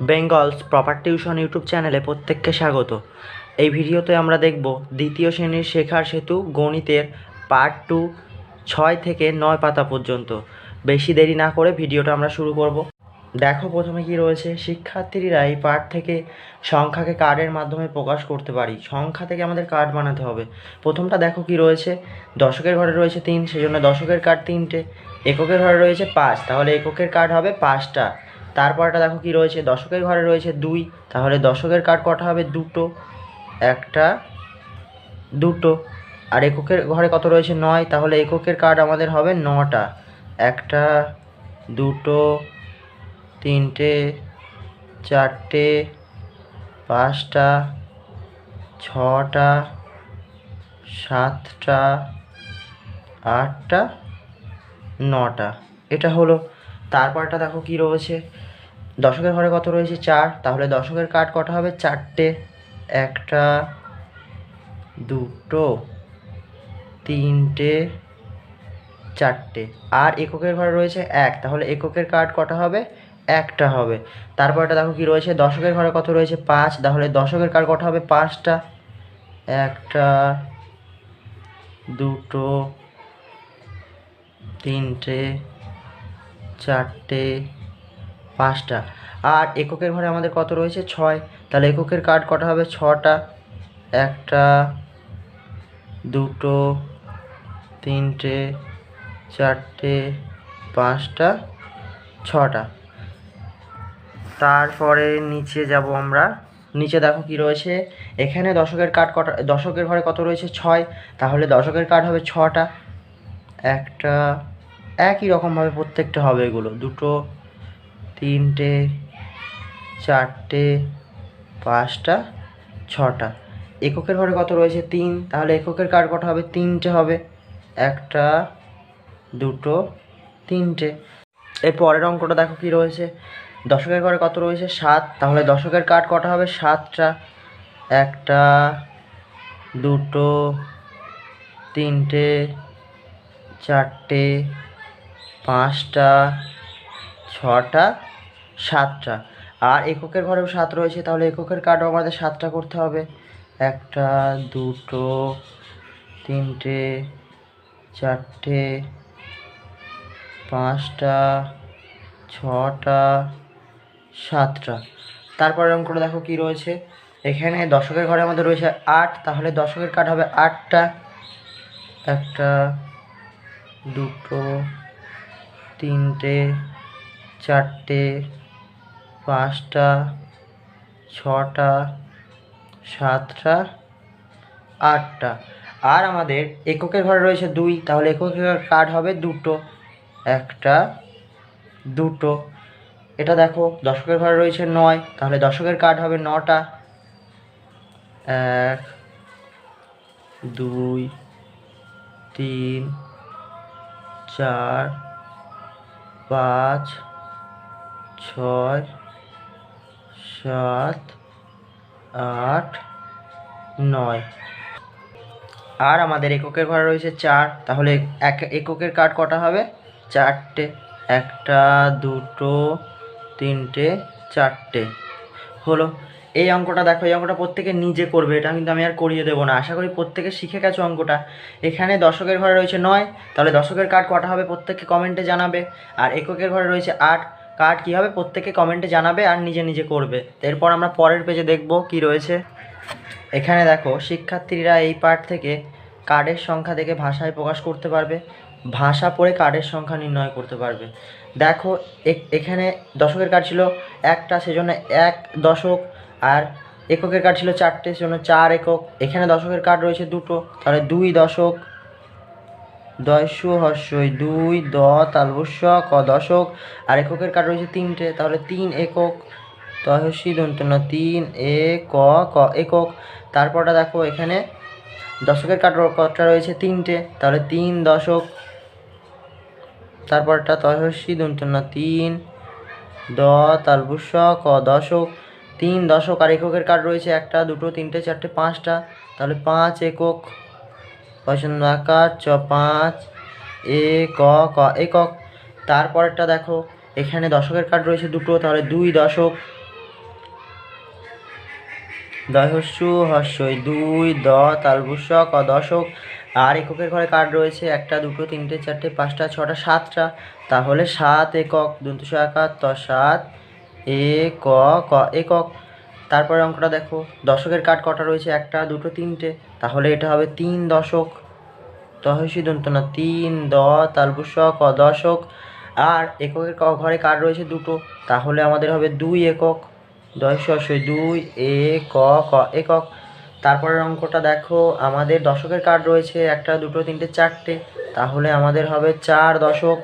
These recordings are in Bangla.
বেঙ্গলস প্রপার টিউশন ইউটিউব চ্যানেলে প্রত্যেককে স্বাগত। এই ভিডিওতে আমরা দেখব দ্বিতীয় শ্রেণীর শেখার সেতু গণিতের পার্ট 2 6 থেকে 9 পাতা পর্যন্ত। বেশি দেরি না করে ভিডিওটা আমরা শুরু করব। দেখো প্রথমে কি রয়েছে, শিক্ষার্থীরা এই পার্ট থেকে সংখ্যাকে কার্ডের মাধ্যমে প্রকাশ করতে পারি। সংখ্যা থেকে আমাদের কার্ড বানাতে হবে। প্রথমটা দেখো কি রয়েছে, দশকের ঘরে রয়েছে 3, সেজন্য দশকের কার্ড 3টে। এককের ঘরে রয়েছে 5, তাহলে এককের কার্ড হবে 5টা। তারপরটা দেখো কি রয়েছে, দশকের ঘরে রয়েছে 2, তাহলে দশকের কার্ড কটা হবে 2টো, একটা 2টো। আর এককের ঘরে কত রয়েছে 9, তাহলে এককের কার্ড আমাদের হবে 9টা, একটা 2টো 3টে 4টে 5টা 6টা 7টা 8টা 9টা। এটা হলো। তারপরটা দেখো কি রয়েছে, দশকের ঘরে কত রয়েছে 4, তাহলে দশকের কার্ড কটা হবে 4টে, একটা 2টো 3টে 4টে। আর এককের ঘরে রয়েছে 1, তাহলে এককের কার্ড কটা হবে, একটা হবে। তারপরটা দেখো কি রয়েছে, দশকের ঘরে কত রয়েছে 5, তাহলে দশকের কার্ড কটা হবে 5টা, একটা 2টো 3টে 4টে 5টা। আর এককের ঘরে আমাদের কত রয়েছে 6, তাহলে এককের কার্ড কটা হবে 6টা, একটা 2টো 3টে 4টে 5টা 6টা। তারপরে নিচে যাব আমরা। নিচে দেখো কি রয়েছে, এখানে দশকের কার্ড কটা, দশকের ঘরে কত রয়েছে 6, তাহলে দশকের কার্ড হবে 6টা, একটা একই রকমভাবে প্রত্যেকটা হবে এগুলো, 2টো 3টে 4টে 5টা 6টা। এককের ঘরে কত রয়েছে 3, তাহলে এককের কার্ড কটা হবে 3টে হবে, একটা 2টো 3টে। এর পরের অঙ্কটা দেখো কি রয়েছে, দশকের ঘরে কত রয়েছে 7, তাহলে দশকের কার্ড কটা হবে 7টা, একটা 2টো 3টে 4টে 5টা 6টা 7টা। আর এককের ঘরেও 7 রয়েছে, তাহলে এককের কার্ডও আমাদের 7টা করতে হবে, একটা 2টো 3টে 4টে 5টা 6টা 7টা। তারপরে অঙ্কটা দেখো কি রয়েছে, এখানে দশকের ঘরে আমাদের রয়েছে 8, তাহলে দশকের কার্ড হবে 8টা, একটা 2টো 3টে 4টে 5টা 6টা 7টা 8টা। আর আমাদের এককের ঘরে রয়েছে 2, তাহলে এককের কার্ড হবে 2টো, একটা 2টো। এটা দেখো দশকের ঘরে রয়েছে 9, তাহলে দশকের কার্ড হবে 9টা, 1 2 3 4 5 6 7 8 9। আর আমাদের এককের ঘরে রয়েছে 4, তাহলে এককের কার্ড কটা হবে 4টে, একটা 2টো 3টে 4টে হলো। এই অঙ্কটা দেখো, এই অঙ্কটা প্রত্যেকে নিজে করবে, এটা কিন্তু আমি আর করিয়ে দেবো না। আশা করি প্রত্যেকে শিখে গেছো অঙ্কটা। এখানে দশকের ঘরে রয়েছে 9, তাহলে দশকের কার্ড কটা হবে প্রত্যেককে কমেন্টে জানাবে। আর এককের ঘরে রয়েছে 8, কার্ড কী হবে প্রত্যেকে কমেন্টে জানাবে আর নিজে নিজে করবে। এরপর আমরা পরের পেজে দেখব কি রয়েছে। এখানে দেখো শিক্ষার্থীরা এই পার্ট থেকে কার্ডের সংখ্যা দেখে ভাষায় প্রকাশ করতে পারবে, ভাষা পড়ে কার্ডের সংখ্যা নির্ণয় করতে পারবে। দেখো এখানে দশকের কার্ড ছিল একটা, সেজন্য 1 দশক। আর এককের কার্ড ছিল 4টে, সেজন্য 4 একক। এখানে দশকের কার্ড রয়েছে 2টো, তাহলে 2 দশক, দস্যু হস্যই 2 দ তালবস্য ক দশক। আর এককের কার্ড রয়েছে 3টে, তাহলে 3 একক, তহস্যি দন্তন্য 3 এ ক ক একক। তারপরটা দেখো এখানে দশকের কার্ডটা রয়েছে 3টে, তাহলে 3 দশক। তারপরটা তহস্যি দন্তন্য 3 দ তালবস্য ক দশক, 3 দশক। আর এককের কার্ড রয়েছে একটা 2টো 3টে 4টে 5টা, তাহলে 5 একক, পছন্দ আকার 5 এ ক ক একক। তারপরেরটা দেখো এখানে দশকের কার্ড রয়েছে 2টো, তাহলে 2 দশক, দহস্যু হস্যই 2 দ তালবস্য ক দশক। আর এককের ঘরে কার্ড রয়েছে 1 2 3 4 5 6 7টা, তাহলে 7 একক দন্তস আকার ত 7 ক একক। তারপরে অঙ্কটা দেখো, দশকের কার্ড কটা রয়েছে 1 2 3টে, তাহলে এটা হবে 3 দশক। দহস্যি দন্ত না 3 দ তালবস্য ক দশক। আর এককের ঘরে কার্ড রয়েছে 2টো, তাহলে আমাদের হবে 2 একক। দহস্যই 2 ক একক। তারপরের অঙ্কটা দেখো, আমাদের দশকের কার্ড রয়েছে 1 2 3 4টে, তাহলে আমাদের হবে 4 দশক।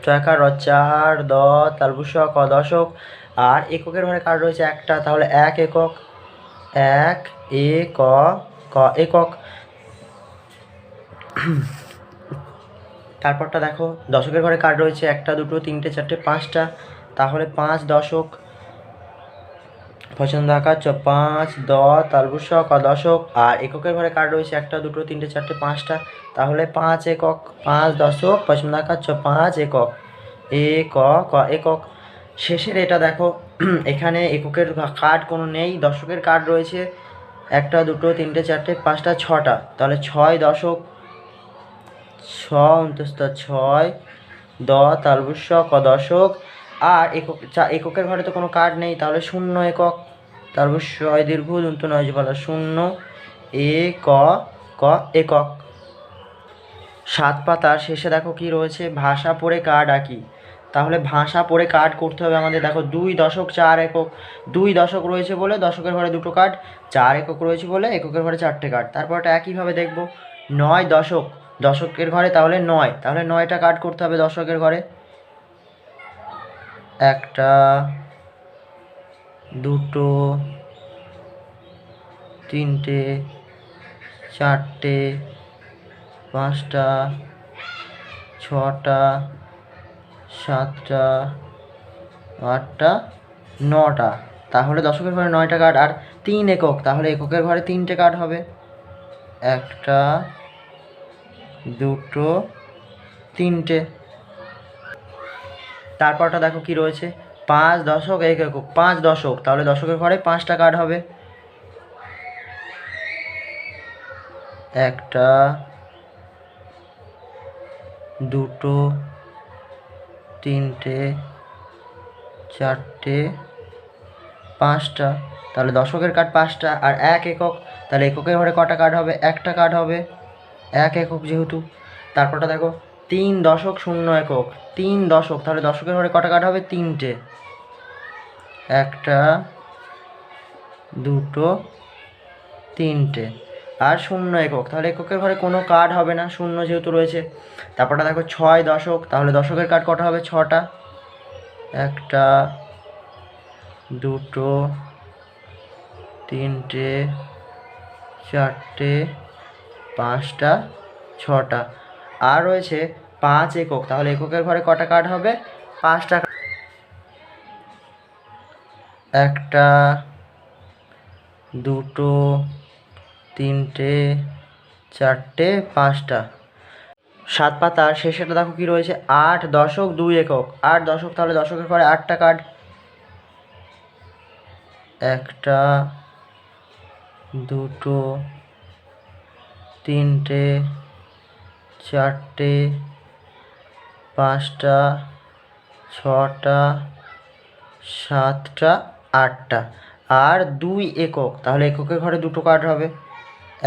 ছয়াকার 4 দ তালবস্য ক দশক। আর এককের ঘরে কার্ড রয়েছে 1টা, তাহলে 1 একক। 1 ক একক। তারপরটা দেখো, দশকের ঘরে কার্ড রয়েছে 1 2 3 4 5টা, তাহলে 5 দশক। পছন্দ আকার 5 দ তালবস্য ক দশক। আর এককের ঘরে কার্ড রয়েছে 1 2 3 4 5টা, তাহলে 5 একক। 5 দশক পছন্দ আকার 5 একক। ক একক। শেষের এটা দেখো, এখানে এককের কার্ড কোনো নেই, দশকের কার্ড রয়েছে 1 2 3 4 5টা 6টা, তাহলে 6 দশক। 6 দ তালবস্য ক দশক। আর এককের ঘরে তো কোনো কার্ড নেই, তাহলে 0 একক। তালবস্য দীর্ঘ দন্ত নয় বলা 0 ক একক। 7 পাতার শেষে দেখো কি রয়েছে, ভাষা পড়ে কার্ড আঁকি। তাহলে ভাষা পড়ে কার্ড করতে হবে আমাদের। দেখো 2 দশক 4 একক। 2 দশক রয়েছে বলে দশকের ঘরে 2টো কার্ড, 4 একক রয়েছে বলে এককের ঘরে 4টে কার্ড। তারপরটা একইভাবে দেখব, 9 দশক দশকের ঘরে, তাহলে 9, তাহলে 9টা কার্ড করতে হবে দশকের ঘরে। 1 2 3 4 5টা 6টা 7টা 8টা 9টা, তাহলে দশকের ঘরে 9টা কার্ড। আর 3 একক, তাহলে এককের ঘরে 3টে কার্ড হবে। 1 2 3টে। তারপরটা দেখো কি রয়েছে, 5 দশক 1 একক। 5 দশক, তাহলে দশকের ঘরে 5টা কার্ড হবে। 1 2 3 4 5টা, তাহলে দশকের কার্ড 5টা। আর 1 একক, তাহলে এককের ঘরে কটা কার্ড হবে, 1টা কার্ড হবে, 1 একক যেহেতু। তারপরটা দেখো, 3 দশক 0 একক। 3 দশক, তাহলে দশকের ঘরে কটা কার্ড হবে, 3টে। 1 2 3টে। আর 0 একক, তাহলে এককের ঘরে কোনো কার্ড হবে না, 0 যেহেতু রয়েছে। তারপরটা দেখো 6 দশক, তাহলে দশকের কার্ড কটা হবে, 6টা। 1 2 3 4 5টা 6টা। আর রয়েছে 5 একক, তাহলে এককের ঘরে কটা কার্ড হবে, 5টা। 1 2 3 4 5টা। 7 পাতার শেষেটা দেখো কি রয়েছে, 8 দশক 2 একক। 8 দশক, তাহলে দশকের ঘরে 8টা কার্ড। 1 2 3 4 5টা 6টা 7টা 8টা। আর 2 একক, তাহলে এককের ঘরে 2টো কার্ড হবে।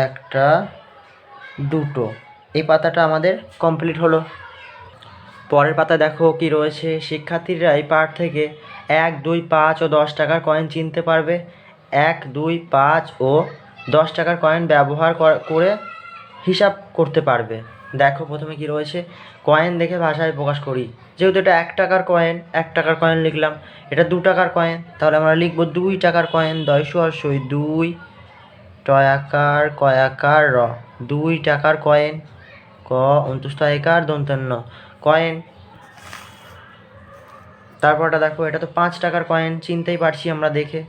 1 2। এই পাতাটা আমাদের কমপ্লিট হলো। পরের পাতা দেখো কি রয়েছে, শিক্ষার্থীরা এই পাঠ থেকে 1 2 5 ও 10 টাকার কয়েন চিনতে পারবে। 1 2 5 ও 10 টাকার কয়েন ব্যবহার করে হিসাব করতে পারবে। দেখো প্রথমে কি রয়েছে, কয়েন দেখে ভাষায় প্রকাশ করি। যেহেতু এটা 1 টাকার কয়েন, 1 টাকার কয়েন লিখলাম। এটা 2 টাকার কয়েন, তাহলে আমরা লিখব 2 টাকার কয়েন। 2 টয়াকার কয়াকার র 2 টাকার কয়েন। ক অন্তুষ্টয়কার দন্তন্য কয়েন। তারপরটা দেখো, এটা তো 5 টাকার কয়েন, চিনতেই পারছি আমরা দেখে।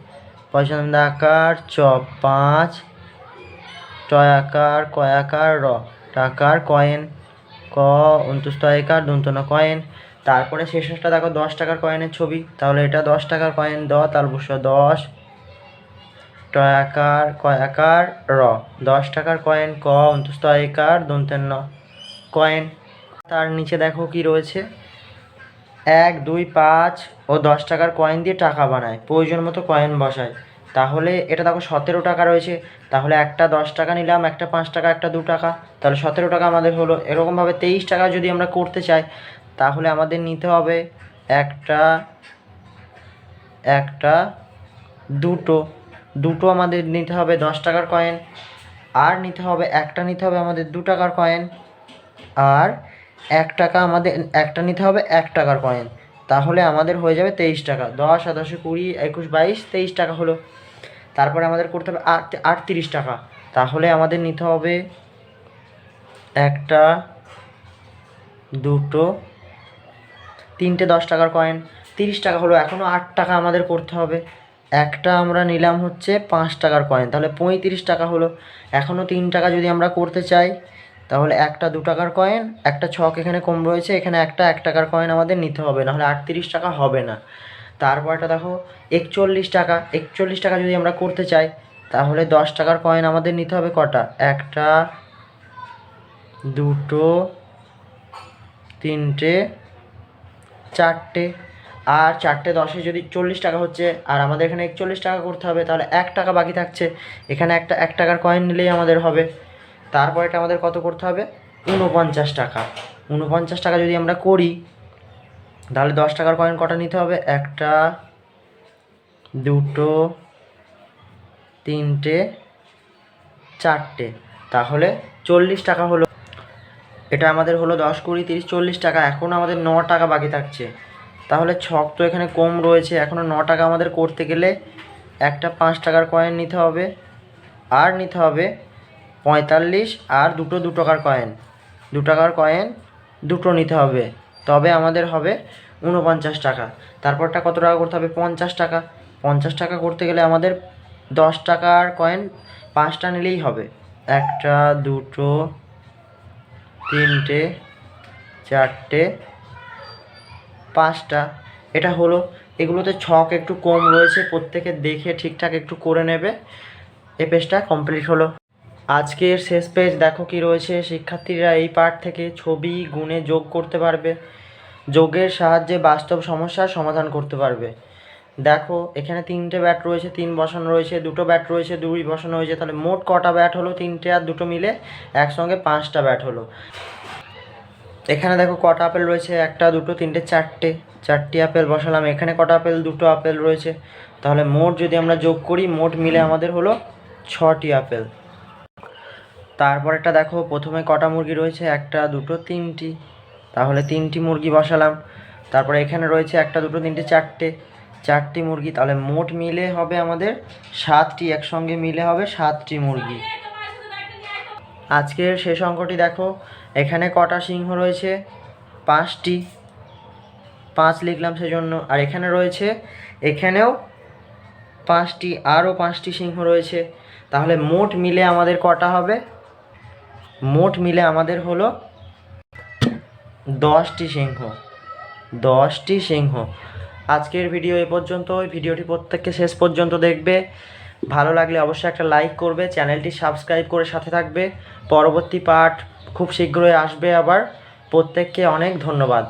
পছন্দাকার চ 5 টয়াকার কয়াকার র টাকার কয়েন। ক অন্তুষ্টয়কার দন্তন্য কয়েন। তারপরে শেষেরটা দেখো 10 টাকার কয়েনের ছবি, তাহলে এটা 10 টাকার কয়েন, তাহলে বসে 10 টাকার কয়াকার র, 10 টাকার কয়েন ক অন্তস্থ একার দন্তের ন কয়েন। তার নিচে দেখো কি রয়েছে, 1 2 5 ও 10 টাকার কয়েন দিয়ে টাকা বানায়, প্রয়োজন মতো কয়েন বসায়। তাহলে এটা দেখো 17 টাকা রয়েছে, তাহলে একটা 10 টাকা নিলাম, একটা 5 টাকা, একটা 2 টাকা, তাহলে 17 টাকা আমাদের হলো। এরকমভাবে 23 টাকা যদি আমরা করতে চাই তাহলে আমাদের নিতে হবে একটা একটা দুটো দুটো আমাদের নিতে হবে 10 টাকার কয়েন, আর নিতে হবে নিতে হবে আমাদের 2 টাকার কয়েন, আর 1 টাকা আমাদের একটা নিতে হবে 1 টাকার কয়েন। তাহলে আমাদের হয়ে যাবে 23 টাকা, 10 17 20 21 22 23 টাকা হলো। তারপরে আমাদের করতে হবে 38 টাকা, তাহলে আমাদের নিতে হবে একটা দুটো তিনটে 10 টাকার কয়েন, 30 টাকা হলো। এখনও 8 টাকা আমাদের করতে হবে, একটা আমরা নিলাম হচ্ছে 5 টাকার কয়েন, তাহলে 35 টাকা হলো। এখনও 3 টাকা যদি আমরা করতে চাই তাহলে একটা 2 টাকার কয়েন, একটা ছক এখানে কম রয়েছে, এখানে একটা 1 টাকার কয়েন আমাদের নিতে হবে, নাহলে 38 টাকা হবে না। তারপরটা দেখো 41 টাকা, 41 টাকা যদি আমরা করতে চাই তাহলে 10 টাকার কয়েন আমাদের নিতে হবে কটা, একটা দুটো তিনটে চারটে, আর 4টে 10-এ যদি 40 টাকা হচ্ছে, আর আমাদের এখানে 41 টাকা করতে হবে, তাহলে 1 টাকা বাকি থাকছে, এখানে একটা 1 টাকার কয়েন নিলেই আমাদের হবে। তারপরেটা আমাদের কত করতে হবে, 49 টাকা। 49 টাকা যদি আমরা করি তাহলে 10 টাকার কয়েন কটা নিতে হবে, একটা দুটো তিনটে চারটে, তাহলে 40 টাকা হলো। এটা আমাদের হলো 10 20 30 40 টাকা। এখন আমাদের 9 টাকা বাকি থাকছে, তাহলে ছক তো এখানে কম রয়েছে, এখনও 9 টাকা আমাদের করতে গেলে একটা 5 টাকার কয়েন নিতে হবে, আর নিতে হবে 45, আর দুটো 2 টাকার কয়েন, 2 টাকার কয়েন দুটো নিতে হবে, তবে আমাদের হবে 49 টাকা। তারপরটা কত টাকা করতে হবে, 50 টাকা। 50 টাকা করতে গেলে আমাদের 10 টাকার কয়েন 5টা নিলেই হবে, একটা দুটো তিনটে চারটে 5টা, এটা হলো। এগুলোতে ছক একটু কম রয়েছে, প্রত্যেকে দেখে ঠিকঠাক একটু করে নেবে। এই পেজটা কমপ্লিট হলো। আজকের শেষ পেজ দেখো কি রয়েছে, শিক্ষার্থীরা এই পার্ট থেকে ছবি গুণে যোগ করতে পারবে, যোগের সাহায্যে বাস্তব সমস্যার সমাধান করতে পারবে। দেখো এখানে 3টে ব্যাট রয়েছে, 3 বসানো রয়েছে, 2টো ব্যাট রয়েছে, 2 বসানো হয়েছে, তাহলে মোট কটা ব্যাট হলো, 3টে আর 2টো মিলে একসঙ্গে 5টা ব্যাট হলো। এখানে দেখো কটা আপেল রয়েছে, একটা দুটো তিনটে চারটে, 4টি আপেল বসালাম। এখানে কটা আপেল, 2টো আপেল রয়েছে, তাহলে মোট যদি আমরা যোগ করি মোট মিলে আমাদের হলো 6টি আপেল। তারপরেরটা দেখো, প্রথমে কটা মুরগি রয়েছে, একটা দুটো 3টি, তাহলে 3টি মুরগি বসালাম। তারপরে এখানে রয়েছে একটা দুটো তিনটে চারটে, 4টি মুরগি, তাহলে মোট মিলে হবে আমাদের 7টি, একসঙ্গে মিলে হবে 7টি মুরগি। আজকের শেষ অঙ্কটি দেখো, এখানে কটা সিংহ রয়েছে, 5টি, 5 লিখলাম সেজন্য। আর এখানে রয়েছে, এখানেও 5টি, আরও 5টি সিংহ রয়েছে, তাহলে মোট মিলে আমাদের কটা হবে, মোট মিলে আমাদের হলো 10টি সিংহ, 10টি সিংহ। আজকের ভিডিও এ পর্যন্ত। ভিডিওটি প্রত্যেককে শেষ পর্যন্ত দেখবে, ভালো লাগলে অবশ্যই একটা লাইক করবে, চ্যানেলটি সাবস্ক্রাইব করে সাথে থাকবে। পরবর্তী পার্ট খুব শীঘ্রই আসবে আবার। প্রত্যেককে অনেক ধন্যবাদ।